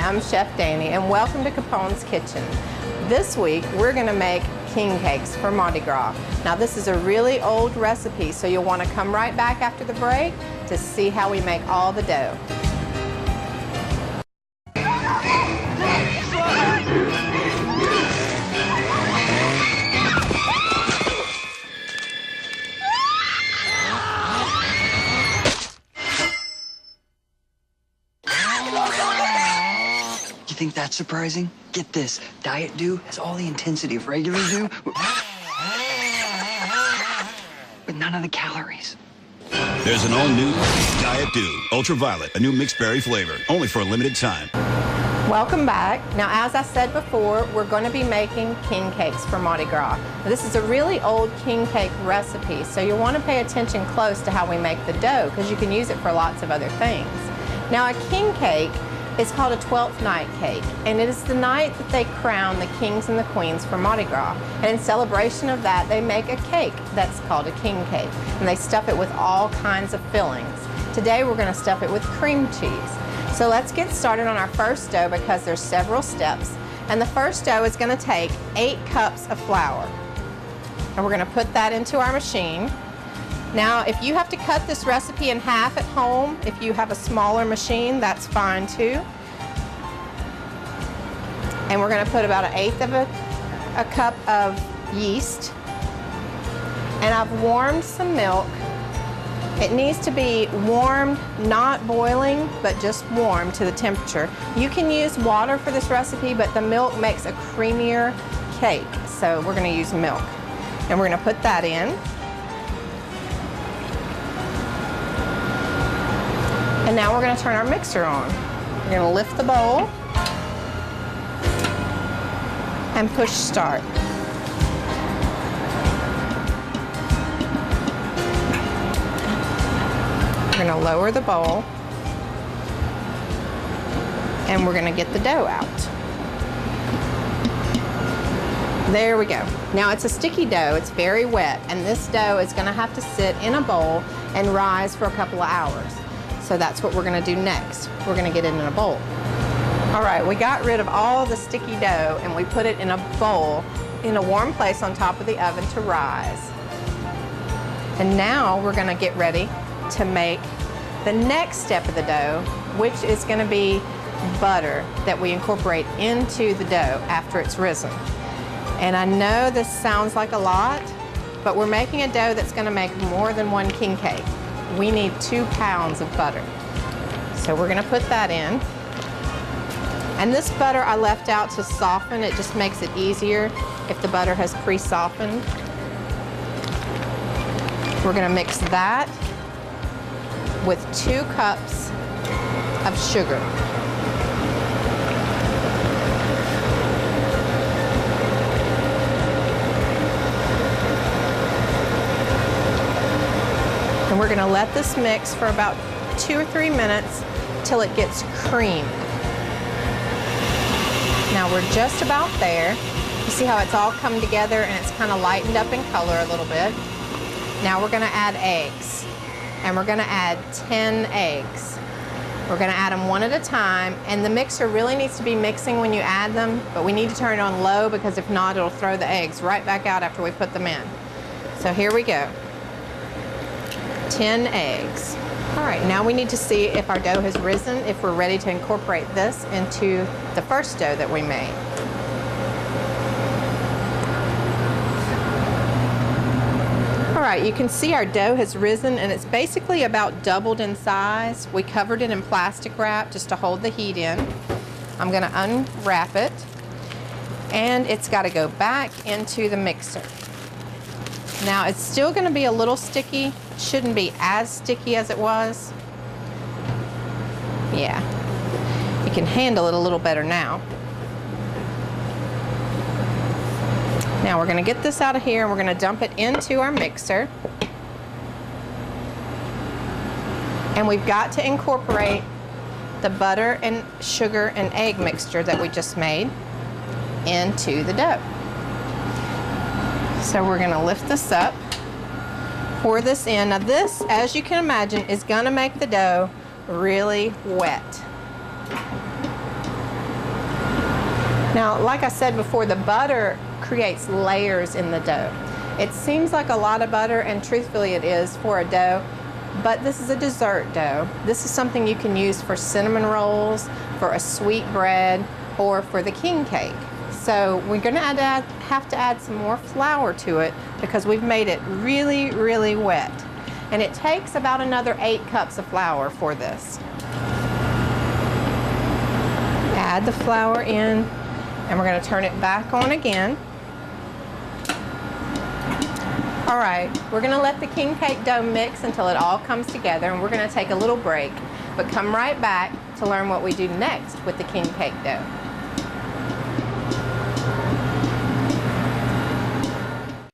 I'm Chef Danie, and welcome to Capone's Kitchen. This week, we're gonna make king cakes for Mardi Gras. Now, this is a really old recipe, so you'll wanna come right back after the break to see how we make all the dough. You think that's surprising? Get this, Diet Dew has all the intensity of regular dew, but none of the calories. There's an all-new Diet Dew Ultraviolet, a new mixed berry flavor, only for a limited time. Welcome back. Now, as I said before, we're going to be making king cakes for Mardi Gras. Now, this is a really old king cake recipe, so you'll want to pay attention close to how we make the dough because you can use it for lots of other things. Now, a king cake is called a 12th night cake, and it is the night that they crown the kings and the queens for Mardi Gras. And in celebration of that, they make a cake that's called a king cake, and they stuff it with all kinds of fillings. Today, we're going to stuff it with cream cheese. So let's get started on our first dough because there's several steps. And the first dough is going to take 8 cups of flour. And we're going to put that into our machine. Now, if you have to cut this recipe in half at home, if you have a smaller machine, that's fine too. And we're going to put about 1/8 of a cup of yeast. And I've warmed some milk. It needs to be warmed, not boiling, but just warm to the temperature. You can use water for this recipe, but the milk makes a creamier cake. So we're going to use milk. And we're going to put that in. And now we're going to turn our mixer on. We're going to lift the bowl and push start. We're going to lower the bowl and we're going to get the dough out. There we go. Now it's a sticky dough, it's very wet, and this dough is going to have to sit in a bowl and rise for a couple of hours. So that's what we're going to do next. We're going to get it in a bowl. All right, we got rid of all the sticky dough and we put it in a bowl in a warm place on top of the oven to rise. And now we're going to get ready to make the next step of the dough, which is going to be butter that we incorporate into the dough after it's risen. And I know this sounds like a lot, but we're making a dough that's going to make more than one king cake. We need 2 pounds of butter. So we're going to put that in. And this butter I left out to soften. It just makes it easier if the butter has pre-softened. We're going to mix that with 2 cups of sugar. And we're going to let this mix for about 2 or 3 minutes till it gets cream. Now we're just about there. You see how it's all come together and it's kind of lightened up in color a little bit. Now we're going to add eggs. And we're going to add 10 eggs. We're going to add them one at a time, and the mixer really needs to be mixing when you add them, but we need to turn it on low because if not, it'll throw the eggs right back out after we put them in. So here we go. 10 eggs. All right, now we need to see if our dough has risen, if we're ready to incorporate this into the first dough that we made. All right, you can see our dough has risen and it's basically about doubled in size. We covered it in plastic wrap just to hold the heat in. I'm going to unwrap it and it's got to go back into the mixer. Now it's still going to be a little sticky. It shouldn't be as sticky as it was. Yeah, you can handle it a little better now. Now we're going to get this out of here and we're going to dump it into our mixer. And we've got to incorporate the butter and sugar and egg mixture that we just made into the dough. So we're going to lift this up, pour this in. Now this, as you can imagine, is going to make the dough really wet. Now, like I said before, the butter creates layers in the dough. It seems like a lot of butter, and truthfully it is for a dough, but this is a dessert dough. This is something you can use for cinnamon rolls, for a sweet bread, or for the king cake. So we're gonna have to add some more flour to it because we've made it really, really wet. And it takes about another 8 cups of flour for this. Add the flour in, and we're gonna turn it back on again. All right, we're gonna let the king cake dough mix until it all comes together, and we're gonna take a little break, but come right back to learn what we do next with the king cake dough.